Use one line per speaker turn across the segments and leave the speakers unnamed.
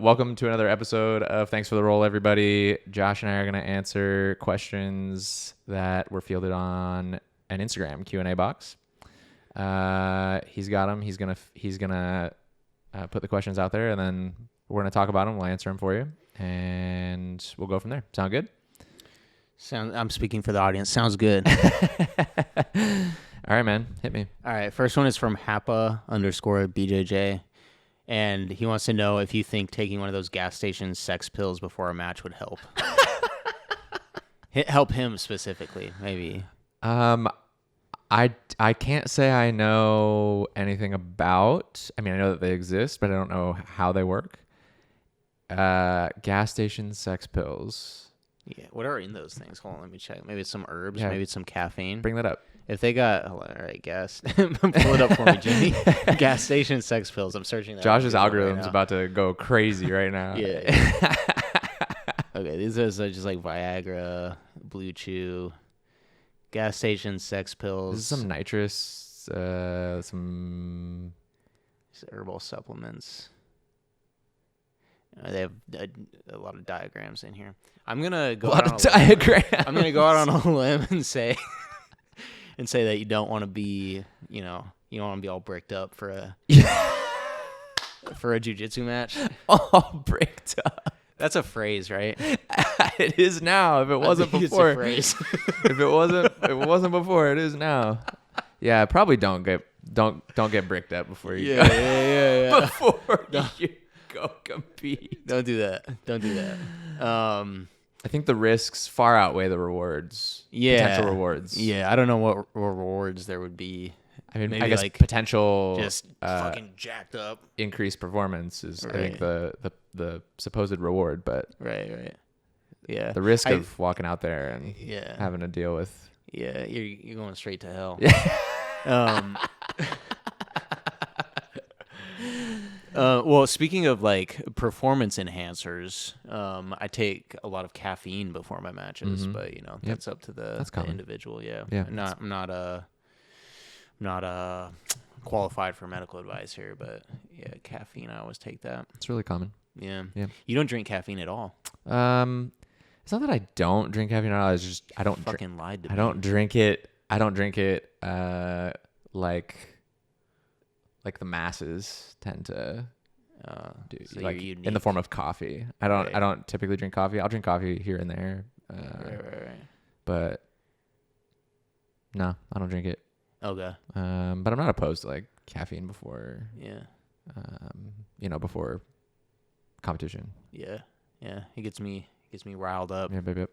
Welcome to another episode of Thanks for the Roll, everybody. Josh and I are going to answer questions that were fielded on an Instagram Q&A box. He's got them. He's gonna put the questions out there, and then we're gonna talk about them. We'll answer them for you, and we'll go from there. Sound good?
I'm speaking for the audience. Sounds good.
All right, man. Hit me.
All right. First one is from Happa_BJJ. And he wants to know if you think taking one of those gas station sex pills before a match would help. Help him specifically, maybe.
I can't say I know anything about. I mean, I know that they exist, but I don't know how they work. Gas station sex pills.
Yeah. What are in those things? Hold on, let me check. Maybe it's some herbs.
Yeah.
Maybe it's some caffeine.
Bring that up.
If they got, all right, gas. Pull it up for me, Jimmy. Gas station sex pills. I'm searching that.
Josh's algorithm's
right
about to go crazy right now.
Yeah. Okay, these are just like Viagra, Blue Chew, gas station sex pills.
This is some nitrous, some
herbal supplements. They have a lot of diagrams in here. I'm gonna go out on a limb. I'm gonna go out on a limb and say that you don't want to be, you don't want to be all bricked up for a jiu-jitsu match.
all bricked up.
That's a phrase, right?
It is now. If it wasn't before,
it's a phrase.
if it wasn't before, it is now. Yeah, probably don't get bricked up before you
Yeah.
before you go compete.
Don't do that.
I think the risks far outweigh the rewards.
Yeah.
Potential rewards.
Yeah, I don't know what rewards there would be.
I mean,
Maybe
I guess
like
potential
just fucking jacked up.
increased performance is I think
Right.
the supposed reward, but
Right. Yeah.
the risk of walking out there and
Yeah.
having to deal with.
Yeah, you're going straight to hell.
Yeah.
Well, speaking of like performance enhancers, I take a lot of caffeine before my matches, but that's up to the
common.
individual. Yeah. I'm not qualified for medical advice here, but yeah, caffeine. I always take that.
It's really common.
Yeah.
Yeah.
You don't drink caffeine at all.
It's not that I don't drink caffeine at all. It's just I don't
fucking lied to me.
I don't drink it. Like the masses tend to do,
so
like
you're
in the form of coffee. I don't
Right.
typically drink coffee. I'll drink coffee here and there.
Right.
But no, I don't drink it.
Okay.
But I'm not opposed to like caffeine before
Yeah.
before competition.
Yeah. It gets me riled up.
Yeah, baby.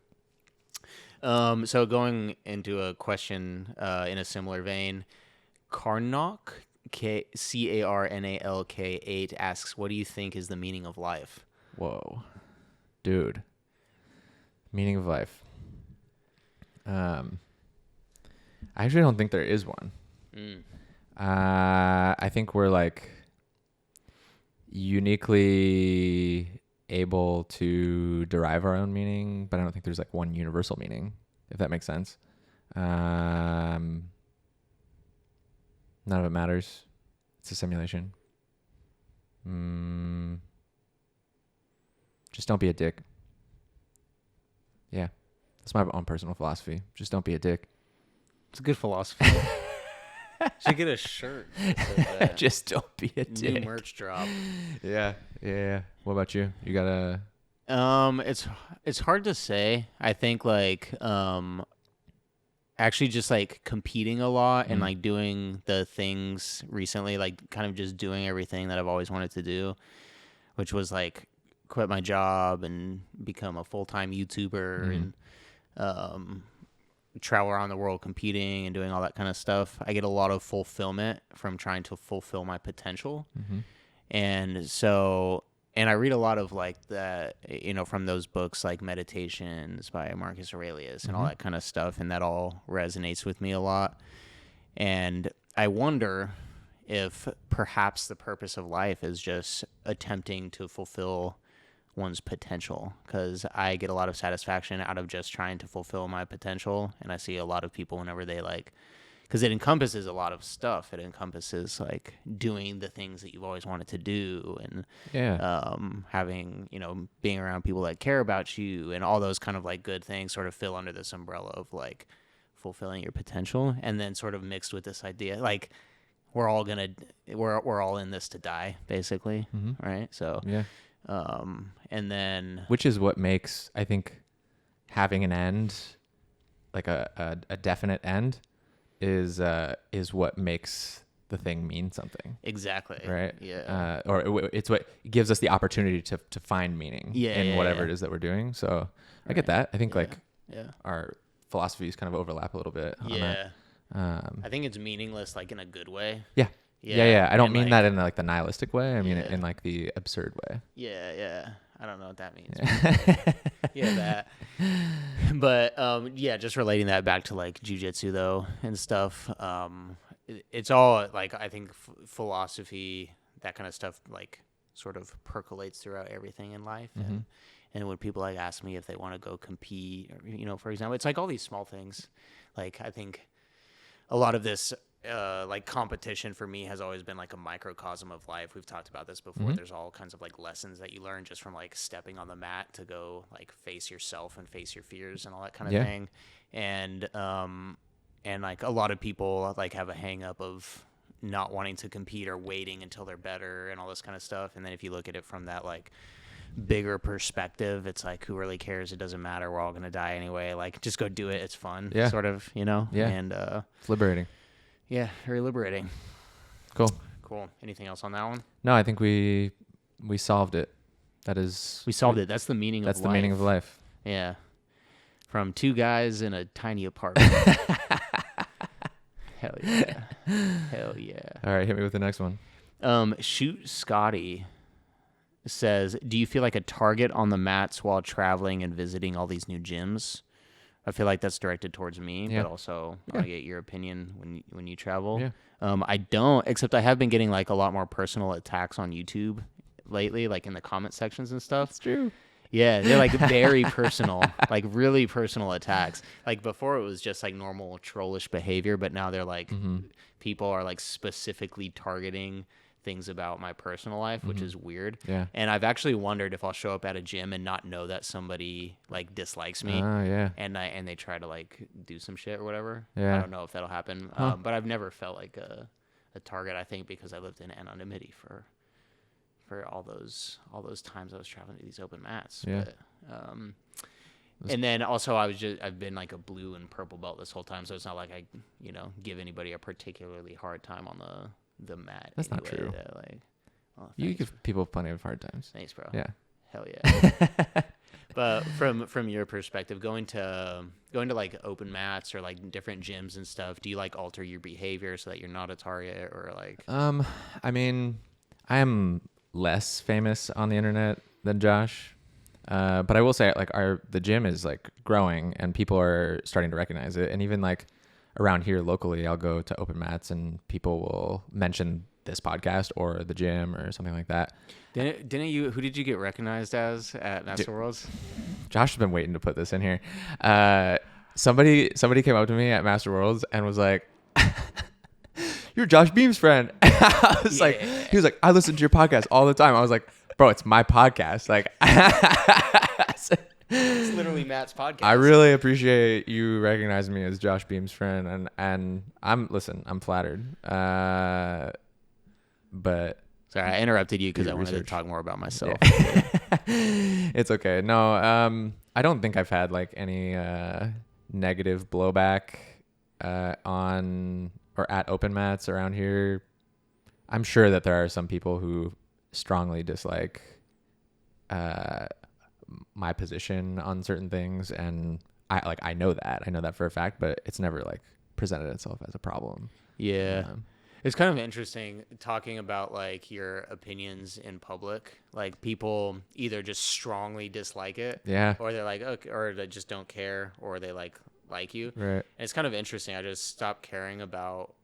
So going into a question in a similar vein, Carnalk, Carnalk 8 asks, what do you think is the meaning of life?
Whoa, dude. Meaning of life. I actually don't think there is one. I think we're like uniquely able to derive our own meaning, but I don't think there's like one universal meaning, if that makes sense. None of it matters. It's a simulation. Just don't be a dick. Yeah. That's my own personal philosophy. Just don't be a dick.
It's a good philosophy. Should get a shirt.
Just don't be a dick.
New merch drop.
Yeah. What about you? You got a...
It's hard to say. I think like actually just like competing a lot and like doing the things recently, like kind of just doing everything that I've always wanted to do, which was like quit my job and become a full-time YouTuber and travel around the world competing and doing all that kind of stuff. I get a lot of fulfillment from trying to fulfill my potential. And so, and I read a lot of like that, from those books like Meditations by Marcus Aurelius and all that kind of stuff. And that all resonates with me a lot. And I wonder if perhaps the purpose of life is just attempting to fulfill one's potential, because I get a lot of satisfaction out of just trying to fulfill my potential. And I see a lot of people whenever they like because it encompasses a lot of stuff. It encompasses like doing the things that you've always wanted to do, and having, being around people that care about you, and all those kind of like good things sort of fill under this umbrella of like fulfilling your potential. And then sort of mixed with this idea like we're all in this to die, basically. Right? So and then
which is what makes, I think, having an end, like a definite end, is what makes the thing mean something.
Exactly.
Right.
Yeah.
Or it's what gives us the opportunity to find meaning in whatever it is that we're doing. So I get that. I think like our philosophies kind of overlap a little bit on that.
I think it's meaningless, like in a good way.
Yeah. I don't mean
like,
that in like the nihilistic way. I mean it in like the absurd way.
Yeah. I don't know what that means. That. But just relating that back to like jujitsu though and stuff. It's all like, I think philosophy, that kind of stuff, like sort of percolates throughout everything in life. And when people like ask me if they want to go compete, or, for example, it's like all these small things. Like I think a lot of this like competition for me has always been like a microcosm of life. We've talked about this before. There's all kinds of like lessons that you learn just from like stepping on the mat to go like face yourself and face your fears and all that kind of thing. And like a lot of people like have a hang up of not wanting to compete or waiting until they're better and all this kind of stuff. And then if you look at it from that like bigger perspective, it's like, who really cares? It doesn't matter. We're all going to die anyway. Like, just go do it. It's fun. Sort of, and
it's liberating.
Yeah, very liberating.
Cool.
Anything else on that one?
No, I think we solved it.
We solved it. That's the meaning of life.
That's the meaning of life.
Yeah. From two guys in a tiny apartment. Hell yeah.
All right, hit me with the next one.
Shoot Scotty says, do you feel like a target on the mats while traveling and visiting all these new gyms? I feel like that's directed towards me, but also I want to get your opinion when you travel.
Yeah.
I don't, except I have been getting like a lot more personal attacks on YouTube lately, like in the comment sections and stuff.
It's true.
Yeah, they're like very personal, like really personal attacks. Like before it was just like normal trollish behavior, but now they're like people are like specifically targeting things about my personal life, which is weird.
Yeah.
And I've actually wondered if I'll show up at a gym and not know that somebody like dislikes me. And they try to like do some shit or whatever.
Yeah.
I don't know if that'll happen. But I've never felt like a target, I think, because I lived in anonymity for all those times I was traveling to these open mats.
Yeah.
But, and then also I've been like a blue and purple belt this whole time, so it's not like I give anybody a particularly hard time on the mat.
That's
anyway,
not true.
That, like,
You give people plenty of hard times.
Thanks, bro.
Yeah.
Hell yeah. But from your perspective, going to like open mats or like different gyms and stuff, do you like alter your behavior so that you're not a target, or like?
I mean, I am less famous on the internet than Josh, but I will say like the gym is like growing and people are starting to recognize it, and even like around here locally, I'll go to open mats and people will mention this podcast or the gym or something like that.
Didn't you? Who did you get recognized as at Master Worlds?
Josh has been waiting to put this in here. Somebody came up to me at Master Worlds and was like, "You're Josh Beam's friend." I was like, he was like, "I listen to your podcast all the time." I was like, "Bro, it's my podcast." Like,
it's literally Matt's podcast.
I really appreciate you recognizing me as Josh Beam's friend, and I'm flattered. But
sorry, I interrupted you because I wanted to talk more about myself.
Yeah. It's okay. No, I don't think I've had like any negative blowback on or at open mats around here. I'm sure that there are some people who strongly dislike my position on certain things, and I know that for a fact, but it's never like presented itself as a problem.
Yeah. It's kind of interesting talking about like your opinions in public. Like people either just strongly dislike it, or they're like, okay, or they just don't care, or they like you.
Right.
And it's kind of interesting. I just stopped caring about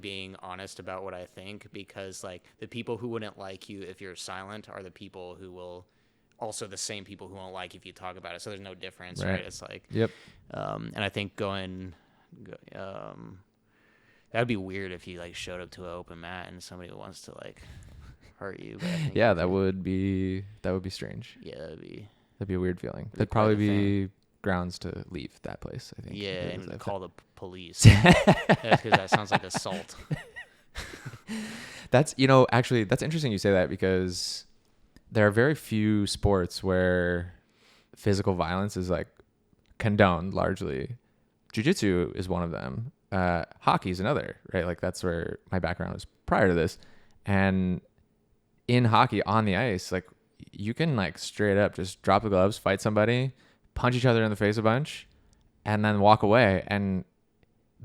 being honest about what I think, because like the people who wouldn't like you if you're silent are the people who will also the same people who won't like if you talk about it. So there's no difference, right? It's like,
yep.
And I think That'd be weird if you like showed up to an open mat and somebody wants to like hurt you. But I think
Yeah, that would be strange.
Yeah, that'd be
a weird feeling.
be
That'd
quite
probably
the
be grounds to leave that place, I think.
yeah,
Because
and call the police. Because that sounds like assault.
That's actually that's interesting you say that, because there are very few sports where physical violence is like condoned largely. Jiu-jitsu is one of them. Hockey is another, right? Like that's where my background was prior to this. And in hockey on the ice, like you can like straight up just drop the gloves, fight somebody, punch each other in the face a bunch, and then walk away. And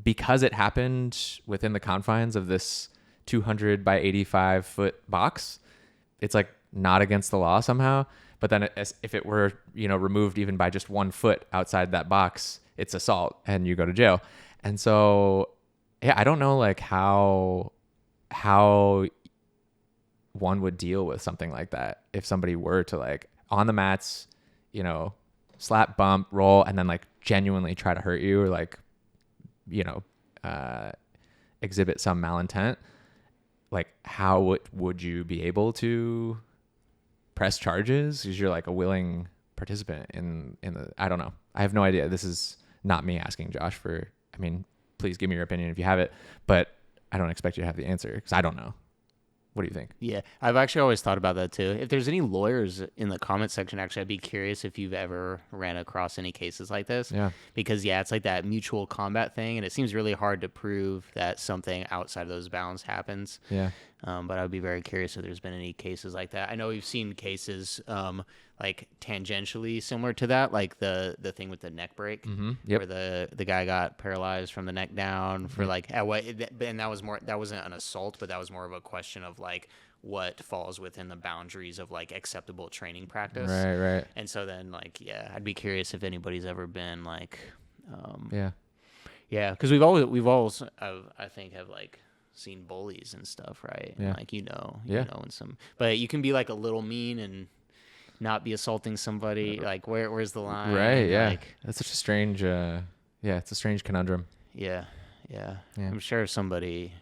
because it happened within the confines of this 200 by 85 foot box, it's like not against the law somehow. But then if it were, removed even by just 1 foot outside that box, it's assault and you go to jail. And so, yeah, I don't know like how one would deal with something like that if somebody were to like on the mats, slap, bump, roll, and then like genuinely try to hurt you or like, exhibit some malintent. Like how would you be able to press charges? Because you're like a willing participant in the, I don't know. I have no idea. This is not me asking Josh for, please give me your opinion if you have it, but I don't expect you to have the answer because I don't know. What do you think?
Yeah, I've actually always thought about that too. If there's any lawyers in the comment section, actually, I'd be curious if you've ever ran across any cases like this.
Yeah.
Because, yeah, it's like that mutual combat thing, and it seems really hard to prove that something outside of those bounds happens.
Yeah.
But I would be very curious if there's been any cases like that. I know we've seen cases like tangentially similar to that, like the thing with the neck break,
Yep.
where the guy got paralyzed from the neck down for like at what, and that wasn't an assault, but that was more of a question of like what falls within the boundaries of like acceptable training practice.
Right.
And so then like, yeah, I'd be curious if anybody's ever been like, yeah, because we've always I think have like seen bullies and stuff, right?
Yeah.
And like and some, but you can be like a little mean and not be assaulting somebody. Like where's the line?
Right. Yeah.
Like,
that's such a strange. It's a strange conundrum.
yeah. I'm sure somebody.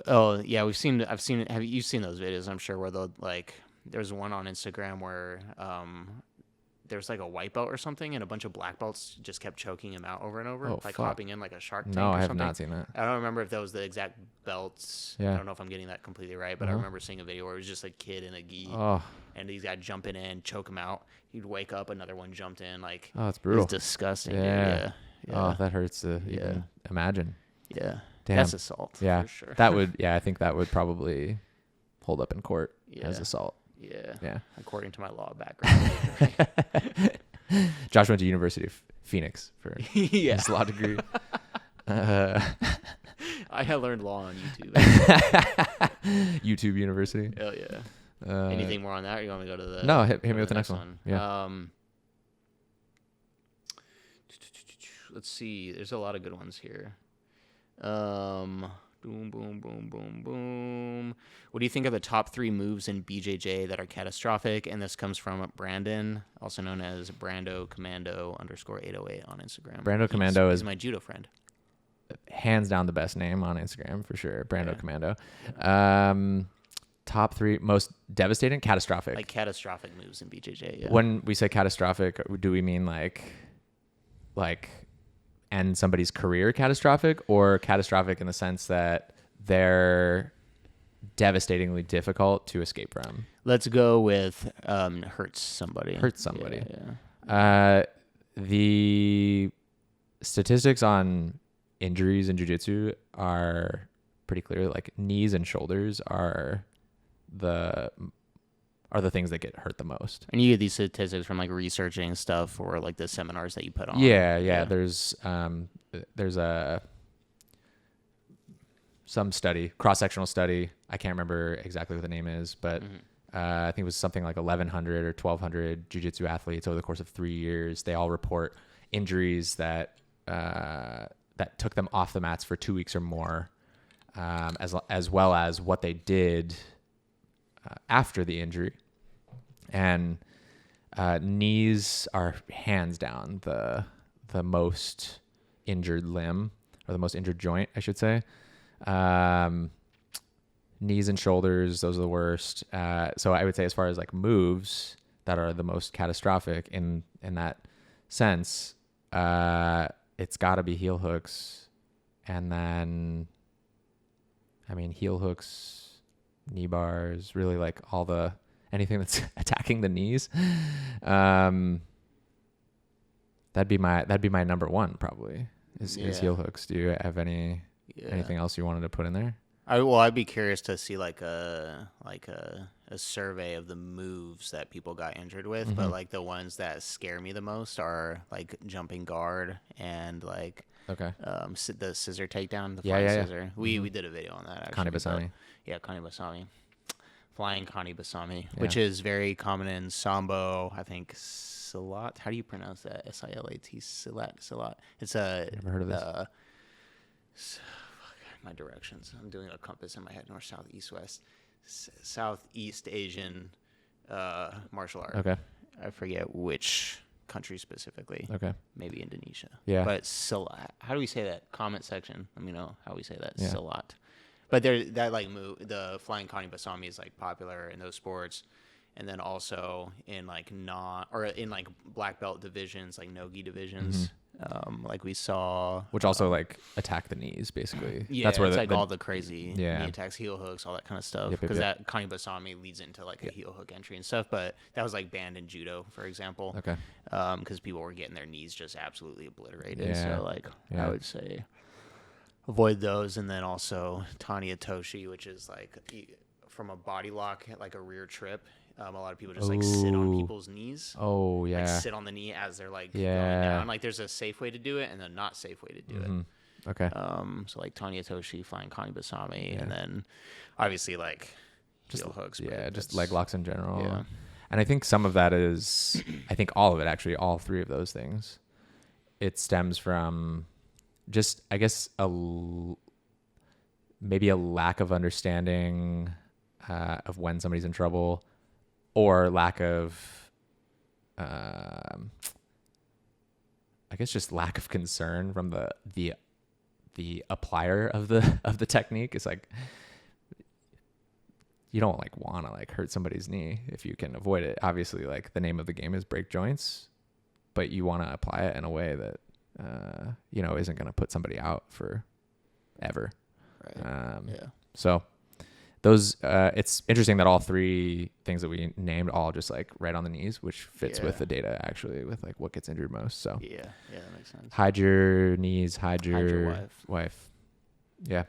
Oh yeah, I've seen it. Have you seen those videos? I'm sure where they'll like. There's one on Instagram where there's like a white belt or something, and a bunch of black belts just kept choking him out over and over, like hopping in like a shark tank.
No,
or
I have
something.
not seen that.
I don't remember if that was the exact belts.
Yeah.
I don't know if I'm getting that completely right, but I remember seeing a video where it was just a kid in a gi, and these guys jumping in, choke him out. He'd wake up, another one jumped in. Like,
it's brutal.
It's disgusting.
Yeah.
Yeah.
Oh, that hurts to even imagine.
Yeah.
Damn.
That's assault.
Yeah.
For sure.
That would. Yeah, I think that would probably hold up in court as
Yeah.
assault.
Yeah.
Yeah.
According to my law background.
Josh went to University of Phoenix for
Yeah.
his law degree.
I had learned law on YouTube.
YouTube University.
Hell yeah. Anything more on that? Or you want me to go to the?
No, hit me with the next one. Yeah.
Let's see. There's a lot of good ones here. Boom, boom, boom, boom, boom. What do you think are the top 3 moves in BJJ that are catastrophic? And this comes from Brandon, also known as Brando Commando _808 on Instagram.
Brando Commando
He's
is
my judo friend.
Hands down the best name on Instagram for sure. Brando Commando. Top 3 most devastating, catastrophic.
Like catastrophic moves in BJJ. Yeah.
When we say catastrophic, do we mean like end somebody's career catastrophic, or catastrophic in the sense that they're devastatingly difficult to escape from?
Let's go with hurts somebody.
Hurts somebody.
Yeah.
The statistics on injuries in jiu-jitsu are pretty clear. Like knees and shoulders are the things that get hurt the most.
And you get these statistics from like researching stuff or like the seminars that you put on.
Yeah. There's some study, cross-sectional study. I can't remember exactly what the name is, but I think it was something like 1,100 or 1,200 jiu-jitsu athletes over the course of 3 years. They all report injuries that took them off the mats for 2 weeks or more, as well as what they did after the injury. And knees are hands down the most injured limb, or the most injured joint, I should say. Knees and shoulders, those are the worst. So I would say as far as like moves that are the most catastrophic in that sense, it's got to be heel hooks. And then, I mean, heel hooks, knee bars, really like anything that's attacking the knees. That'd be my number one probably is heel hooks. Do you have anything else you wanted to put in there?
I'd be curious to see like a survey of the moves that people got injured with, but like the ones that scare me the most are like jumping guard and like the scissor takedown, the flying scissor. We did a video on that actually.
Kanibasami.
Kanibasami. Flying Kanibasami, which is very common in Sambo, I think. Silat. How do you pronounce that? Silat. Silat. It's
Never heard of this.
My directions. I'm doing a compass in my head: north, south, east, west. Southeast Asian martial art.
Okay.
I forget which country specifically.
Okay.
Maybe Indonesia.
Yeah.
But Silat. How do we say that? Comment section. Let me know how we say that.
Yeah.
Silat. But that like move, the flying Kanibasami is like popular in those sports, and then also in like in like black belt divisions, like no-gi divisions, like we saw,
which also like attack the knees basically.
Yeah, that's where it's like all the crazy knee attacks, heel hooks, all that kind of stuff. Because that Kanibasami leads into like a heel hook entry and stuff. But that was like banned in judo, for example.
Okay.
Because people were getting their knees just absolutely obliterated. Yeah. So like I would say avoid those, and then also Tani Atoshi, which is like from a body lock, like a rear trip. A lot of people just like sit on people's knees.
Oh yeah.
Like sit on the knee as they're like going down. Like there's a safe way to do it and a not safe way to do it.
Okay.
So like Tani Atoshi, flying Kanibasami, and then obviously like heel hooks.
Yeah, just leg locks in general.
Yeah.
And I think some of that is, I think all of it actually, all three of those things, it stems from just, I guess, maybe a lack of understanding of when somebody's in trouble, or lack of, I guess, just lack of concern from the applier of the technique. It's like, you don't like want to like hurt somebody's knee if you can avoid it. Obviously, like the name of the game is break joints, but you want to apply it in a way that isn't going to put somebody out for ever.
Right.
So those, it's interesting that all three things that we named all just like right on the knees, which fits with the data actually with like what gets injured most. So
yeah, that makes sense.
Hide your knees, hide your wife. Yeah.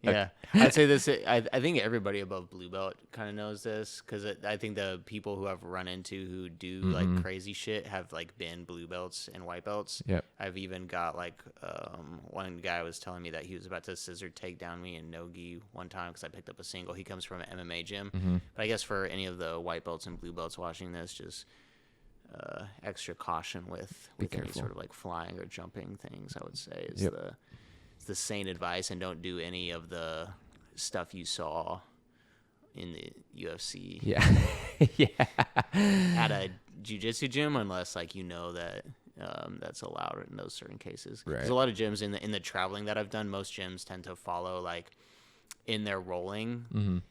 Yeah, I'd say this. I think everybody above blue belt kind of knows this, because I think the people who I've run into who do like crazy shit have like been blue belts and white belts.
Yep.
I've even got like one guy was telling me that he was about to scissor take down me in no-gi one time because I picked up a single. He comes from an MMA gym, but I guess for any of the white belts and blue belts watching this, just extra caution with any sort of like flying or jumping things, I would say is the sane advice, and don't do any of the stuff you saw in the UFC.
Yeah.
At a jiu-jitsu gym, unless like that that's allowed in those certain cases.
Right.
There's a lot of gyms in the traveling that I've done. Most gyms tend to follow like in their rolling.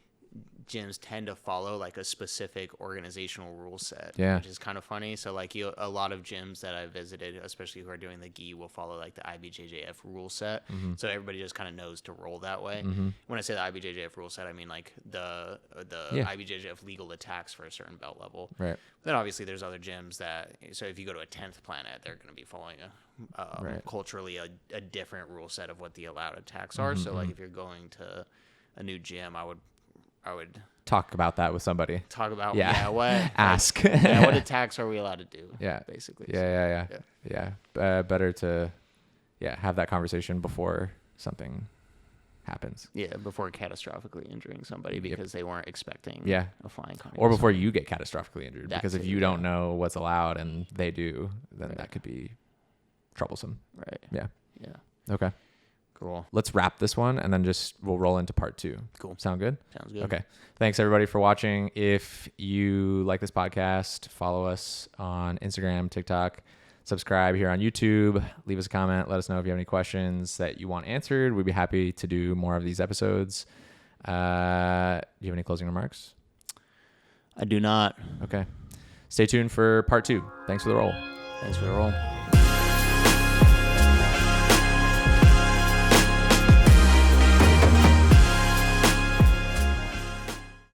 Gyms tend to follow like a specific organizational rule set, which is kind of funny. So like a lot of gyms that I visited, especially who are doing the gi, will follow like the IBJJF rule set. So everybody just kind of knows to roll that way. When I say the IBJJF rule set, I mean like the IBJJF legal attacks for a certain belt level.
Right.
Then obviously there's other gyms that, so if you go to a 10th planet, they're going to be following culturally a different rule set of what the allowed attacks are. So like if you're going to a new gym, I would
talk about that with somebody.
Talk about
what ask.
What attacks are we allowed to do?
Yeah,
basically.
Yeah. Better to have that conversation before something happens.
Yeah, before catastrophically injuring somebody because they weren't expecting a flying Kanibasami.
Or before you get catastrophically injured, because if you don't know what's allowed and they do, then that could be troublesome.
Right.
Yeah.
Yeah.
Okay.
Cool. Let's
wrap this one and then we'll roll into part 2.
Cool.
Sound good?
Sounds good.
Okay. Thanks everybody for watching. If you like this podcast, follow us on Instagram, TikTok, subscribe here on YouTube. Leave us a comment. Let us know if you have any questions that you want answered. We'd be happy to do more of these episodes. Do you have any closing remarks?
I do not.
Okay. Stay tuned for part 2. Thanks for the roll.
Thanks for the roll.